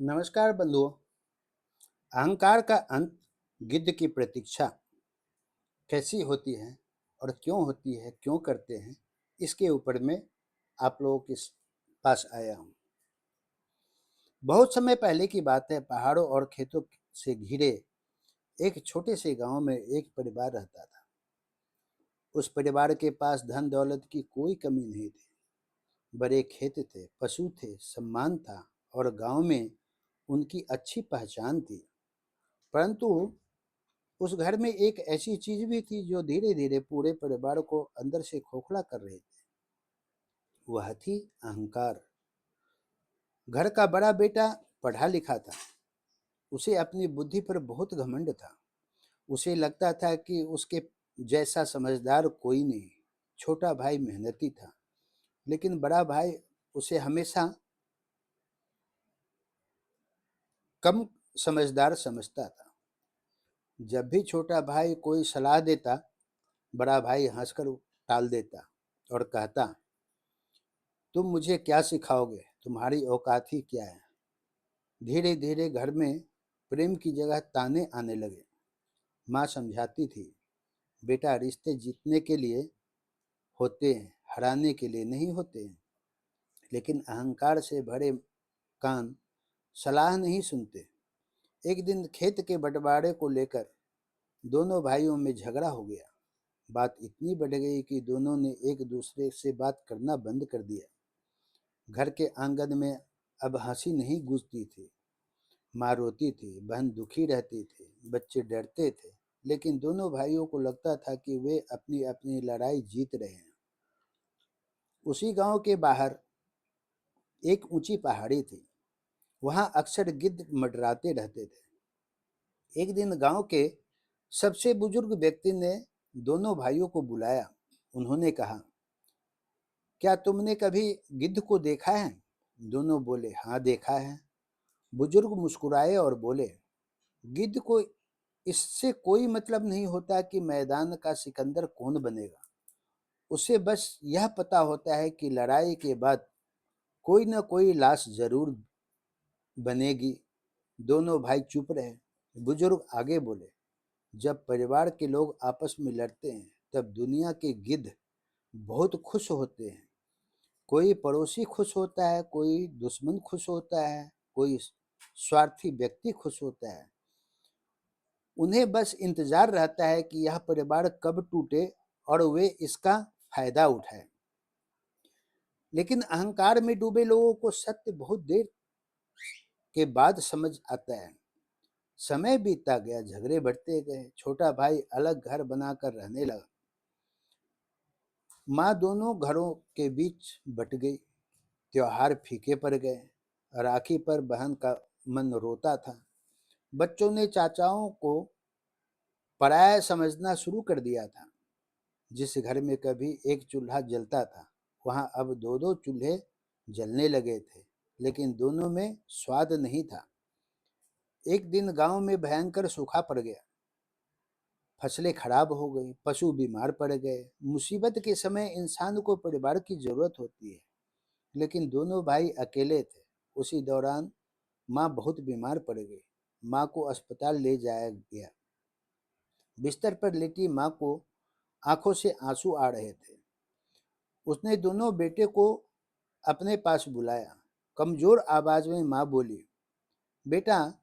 नमस्कार बंधुओं। अहंकार का अंत, गिद्ध की प्रतीक्षा कैसी होती है और क्यों होती है, क्यों करते हैं, इसके ऊपर मैं आप लोगों के पास आया हूँ। बहुत समय पहले की बात है। पहाड़ों और खेतों से घिरे एक छोटे से गांव में एक परिवार रहता था। उस परिवार के पास धन दौलत की कोई कमी नहीं थी। बड़े खेत थे, पशु थे, सम्मान था और गांव में उनकी अच्छी पहचान थी। परंतु उस घर में एक ऐसी चीज भी थी जो धीरे धीरे पूरे परिवार को अंदर से खोखला कर रही थी। वह थी अहंकार। घर का बड़ा बेटा पढ़ा लिखा था। उसे अपनी बुद्धि पर बहुत घमंड था। उसे लगता था कि उसके जैसा समझदार कोई नहीं। छोटा भाई मेहनती था, लेकिन बड़ा भाई उसे हमेशा कम समझदार समझता था। जब भी छोटा भाई कोई सलाह देता, बड़ा भाई हंसकर टाल देता और कहता, तुम मुझे क्या सिखाओगे, तुम्हारी औकात ही क्या है। धीरे धीरे घर में प्रेम की जगह ताने आने लगे। माँ समझाती थी, बेटा रिश्ते जीतने के लिए होते हैं, हराने के लिए नहीं होते हैं। लेकिन अहंकार से भरे कान सलाह नहीं सुनते। एक दिन खेत के बंटवारे को लेकर दोनों भाइयों में झगड़ा हो गया। बात इतनी बढ़ गई कि दोनों ने एक दूसरे से बात करना बंद कर दिया। घर के आंगन में अब हंसी नहीं गूंजती थी। माँ रोती थी, बहन दुखी रहती थी, बच्चे डरते थे। लेकिन दोनों भाइयों को लगता था कि वे अपनी अपनी लड़ाई जीत रहे हैं। उसी गांव के बाहर एक ऊंची पहाड़ी थी। वहां अक्सर गिद्ध मंडराते रहते थे। एक दिन गांव के सबसे बुजुर्ग व्यक्ति ने दोनों भाइयों को बुलाया। उन्होंने कहा, क्या तुमने कभी गिद्ध को देखा है? दोनों बोले, हाँ देखा है। बुजुर्ग मुस्कुराए और बोले, गिद्ध को इससे कोई मतलब नहीं होता कि मैदान का सिकंदर कौन बनेगा। उसे बस यह पता होता है कि लड़ाई के बाद कोई न कोई लाश जरूर बनेगी। दोनों भाई चुप रहे। बुजुर्ग आगे बोले, जब परिवार के लोग आपस में लड़ते हैं तब दुनिया के गिद्ध बहुत खुश होते हैं। कोई पड़ोसी खुश होता है, कोई दुश्मन खुश होता है, कोई स्वार्थी व्यक्ति खुश होता है। उन्हें बस इंतजार रहता है कि यह परिवार कब टूटे और वे इसका फायदा उठाएं। लेकिन अहंकार में डूबे लोगों को सत्य बहुत देर के बाद समझ आता है। समय बीतता गया, झगड़े बढ़ते गए। छोटा भाई अलग घर बनाकर रहने लगा। माँ दोनों घरों के बीच बट गई। त्योहार फीके पड़ गए। राखी पर बहन का मन रोता था। बच्चों ने चाचाओं को पराया समझना शुरू कर दिया था। जिस घर में कभी एक चूल्हा जलता था, वहां अब दो दो चूल्हे जलने लगे थे, लेकिन दोनों में स्वाद नहीं था। एक दिन गांव में भयंकर सूखा पड़ गया। फसलें खराब हो गई, पशु बीमार पड़ गए। मुसीबत के समय इंसान को परिवार की जरूरत होती है, लेकिन दोनों भाई अकेले थे। उसी दौरान माँ बहुत बीमार पड़ गई। माँ को अस्पताल ले जाया गया। बिस्तर पर लेटी माँ को आंखों से आंसू आ रहे थे। उसने दोनों बेटे को अपने पास बुलाया। कमजोर आवाज में माँ बोली, बेटा,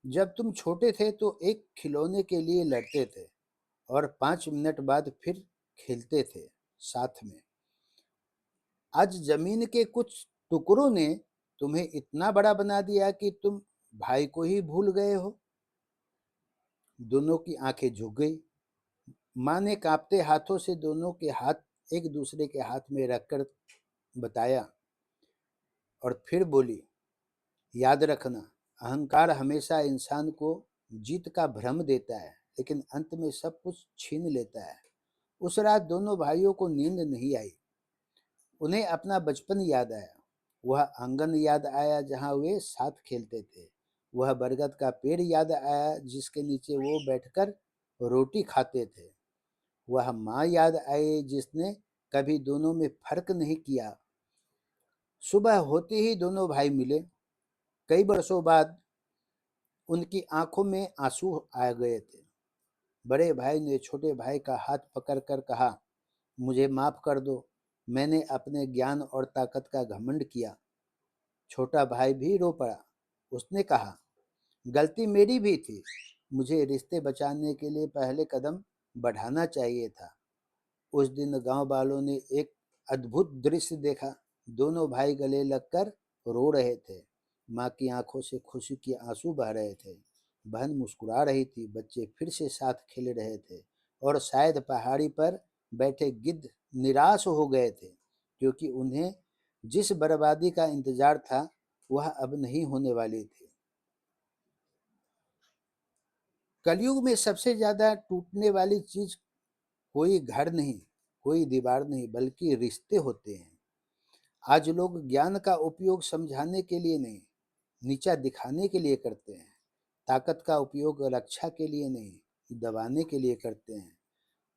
जब तुम छोटे थे तो एक खिलौने के लिए लड़ते थे और 5 मिनट बाद फिर खेलते थे साथ में। आज जमीन के कुछ टुकड़ों ने तुम्हें इतना बड़ा बना दिया कि तुम भाई को ही भूल गए हो। दोनों की आंखें झुक गई। माँ ने कांपते हाथों से दोनों के हाथ एक दूसरे के हाथ में रखकर बताया और फिर बोली, याद रखना, अहंकार हमेशा इंसान को जीत का भ्रम देता है, लेकिन अंत में सब कुछ छीन लेता है। उस रात दोनों भाइयों को नींद नहीं आई। उन्हें अपना बचपन याद आया। वह आंगन याद आया जहां वे साथ खेलते थे। वह बरगद का पेड़ याद आया जिसके नीचे वो बैठकर रोटी खाते थे। वह माँ याद आई जिसने कभी दोनों में फर्क नहीं किया। सुबह होते ही दोनों भाई मिले। कई वर्षों बाद उनकी आंखों में आंसू आ गए थे। बड़े भाई ने छोटे भाई का हाथ पकड़कर कहा, मुझे माफ कर दो, मैंने अपने ज्ञान और ताकत का घमंड किया। छोटा भाई भी रो पड़ा। उसने कहा, गलती मेरी भी थी, मुझे रिश्ते बचाने के लिए पहले कदम बढ़ाना चाहिए था। उस दिन गांव वालों ने एक अद्भुत दृश्य देखा। दोनों भाई गले लगकर रो रहे थे। माँ की आंखों से खुशी के आंसू बह रहे थे। बहन मुस्कुरा रही थी। बच्चे फिर से साथ खेल रहे थे। और शायद पहाड़ी पर बैठे गिद्ध निराश हो गए थे, क्योंकि उन्हें जिस बर्बादी का इंतजार था वह अब नहीं होने वाली थी। कलयुग में सबसे ज्यादा टूटने वाली चीज कोई घर नहीं, कोई दीवार नहीं, बल्कि रिश्ते होते हैं। आज लोग ज्ञान का उपयोग समझाने के लिए नहीं, नीचा दिखाने के लिए करते हैं। ताकत का उपयोग रक्षा के लिए नहीं, दबाने के लिए करते हैं।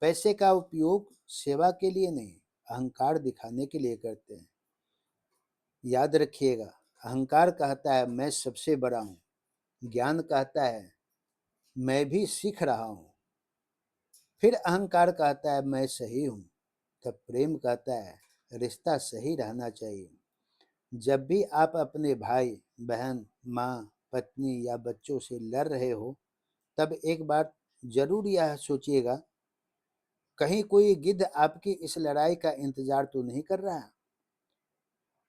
पैसे का उपयोग सेवा के लिए नहीं, अहंकार दिखाने के लिए करते हैं। याद रखिएगा, अहंकार कहता है मैं सबसे बड़ा हूँ, ज्ञान कहता है मैं भी सीख रहा हूँ, फिर अहंकार कहता है मैं सही हूँ, तब प्रेम कहता है रिश्ता सही रहना चाहिए। जब भी आप अपने भाई, बहन, माँ, पत्नी या बच्चों से लड़ रहे हो, तब एक बार जरूर यह सोचिएगा, कहीं कोई गिद्ध आपकी इस लड़ाई का इंतजार तो नहीं कर रहा?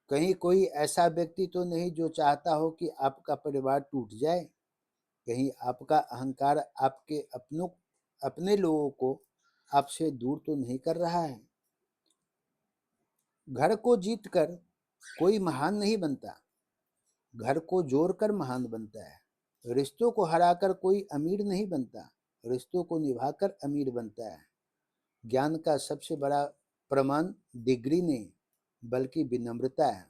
कहीं कोई ऐसा व्यक्ति तो नहीं जो चाहता हो कि आपका परिवार टूट जाए? कहीं आपका अहंकार आपके अपने लोगों को आपसे दूर तो नहीं कर रहा है? घर को जीतकर कोई महान नहीं बनता, घर को जोड़कर महान बनता है। रिश्तों को हराकर कोई अमीर नहीं बनता, रिश्तों को निभाकर अमीर बनता है। ज्ञान का सबसे बड़ा प्रमाण डिग्री नहीं, बल्कि विनम्रता है।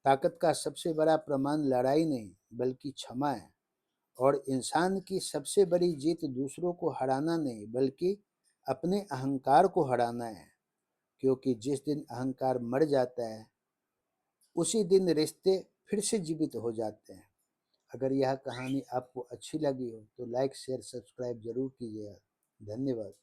ताकत का सबसे बड़ा प्रमाण लड़ाई नहीं, बल्कि क्षमा है। और इंसान की सबसे बड़ी जीत दूसरों को हराना नहीं, बल्कि अपने अहंकार को हराना है। क्योंकि जिस दिन अहंकार मर जाता है, उसी दिन रिश्ते फिर से जीवित हो जाते हैं। अगर यह कहानी आपको अच्छी लगी हो तो लाइक, शेयर, सब्सक्राइब जरूर कीजिएगा। धन्यवाद।